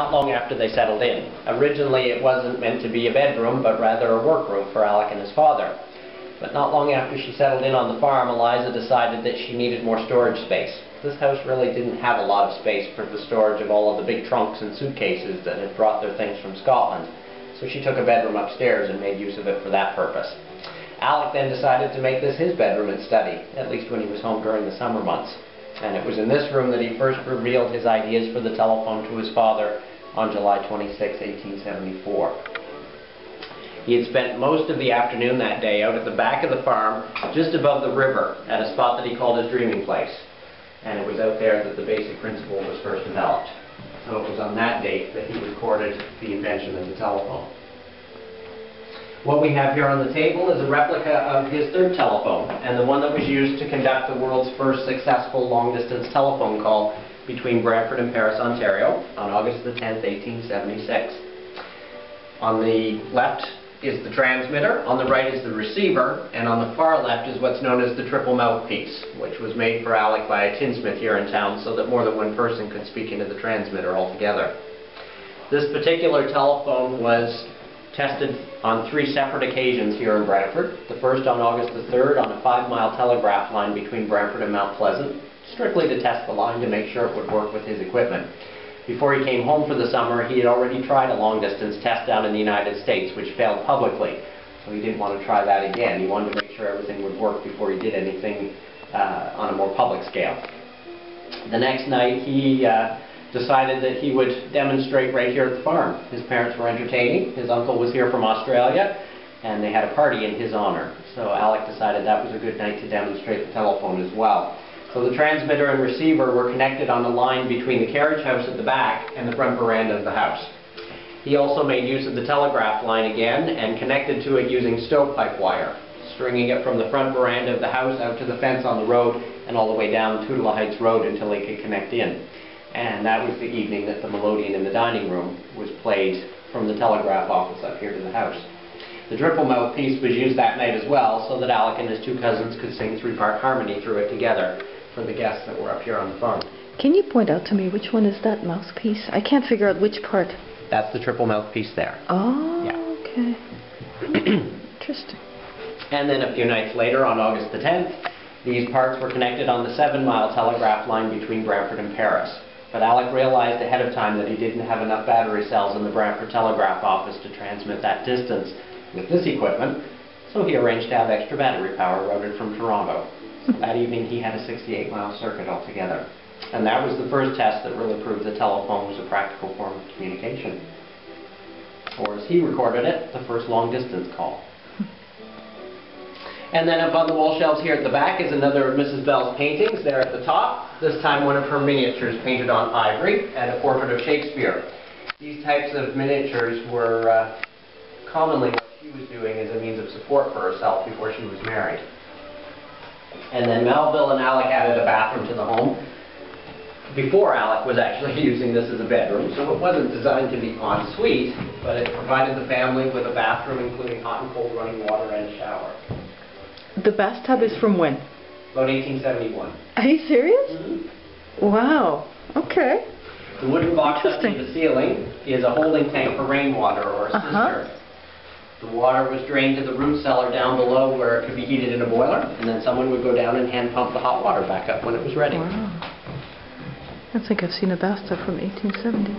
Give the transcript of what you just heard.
not long after they settled in. Originally it wasn't meant to be a bedroom, but rather a workroom for Alec and his father. But not long after she settled in on the farm, Eliza decided that she needed more storage space. This house really didn't have a lot of space for the storage of all of the big trunks and suitcases that had brought their things from Scotland. So she took a bedroom upstairs and made use of it for that purpose. Alec then decided to make this his bedroom and study, at least when he was home during the summer months. And it was in this room that he first revealed his ideas for the telephone to his father on July 26, 1874. He had spent most of the afternoon that day out at the back of the farm, just above the river, at a spot that he called his dreaming place. And it was out there that the basic principle was first developed. So it was on that date that he recorded the invention of the telephone. What we have here on the table is a replica of his third telephone, and the one that was used to conduct the world's first successful long-distance telephone call between Brantford and Paris, Ontario, on August the 10th, 1876. On the left is the transmitter, on the right is the receiver, and on the far left is what's known as the triple mouthpiece, which was made for Alec by a tinsmith here in town so that more than one person could speak into the transmitter altogether. This particular telephone was tested on 3 separate occasions here in Brantford. The first on August the 3rd on a 5-mile telegraph line between Brantford and Mount Pleasant, strictly to test the line to make sure it would work with his equipment. Before he came home for the summer, he had already tried a long-distance test down in the United States, which failed publicly. So he didn't want to try that again. He wanted to make sure everything would work before he did anything on a more public scale. The next night, he decided that he would demonstrate right here at the farm. His parents were entertaining. His uncle was here from Australia, and they had a party in his honor. So Alec decided that was a good night to demonstrate the telephone as well. So the transmitter and receiver were connected on the line between the carriage house at the back and the front veranda of the house. He also made use of the telegraph line again and connected to it using stovepipe wire, stringing it from the front veranda of the house out to the fence on the road and all the way down Tootla Heights Road until they could connect in. And that was the evening that the melodeon in the dining room was played from the telegraph office up here to the house. The triple mouthpiece was used that night as well so that Alec and his 2 cousins could sing 3-part harmony through it together for the guests that were up here on the farm. Can you point out to me which one is that mouthpiece? I can't figure out which part. That's the triple mouthpiece there. Oh, yeah. Okay. Interesting. And then a few nights later, on August the 10th, these parts were connected on the 7-mile telegraph line between Brantford and Paris. But Alec realized ahead of time that he didn't have enough battery cells in the Brantford telegraph office to transmit that distance with this equipment, so he arranged to have extra battery power routed from Toronto. So that evening he had a 68-mile circuit altogether. And that was the first test that really proved the telephone was a practical form of communication. Or as he recorded it, the first long-distance call. And then up on the wall shelves here at the back is another of Mrs. Bell's paintings there at the top. This time one of her miniatures painted on ivory and a portrait of Shakespeare. These types of miniatures were commonly what she was doing as a means of support for herself before she was married. And then Melville and Alec added a bathroom to the home before Alec was actually using this as a bedroom, so it wasn't designed to be en suite, but it provided the family with a bathroom including hot and cold running water and a shower. The bathtub is from when? About 1871. Are you serious? Mm-hmm. Wow. Okay. The wooden box up to the ceiling is a holding tank for rainwater or a cistern. The water was drained to the root cellar down below where it could be heated in a boiler, and then someone would go down and hand pump the hot water back up when it was ready. Wow. I think I've seen a bathtub from 1870.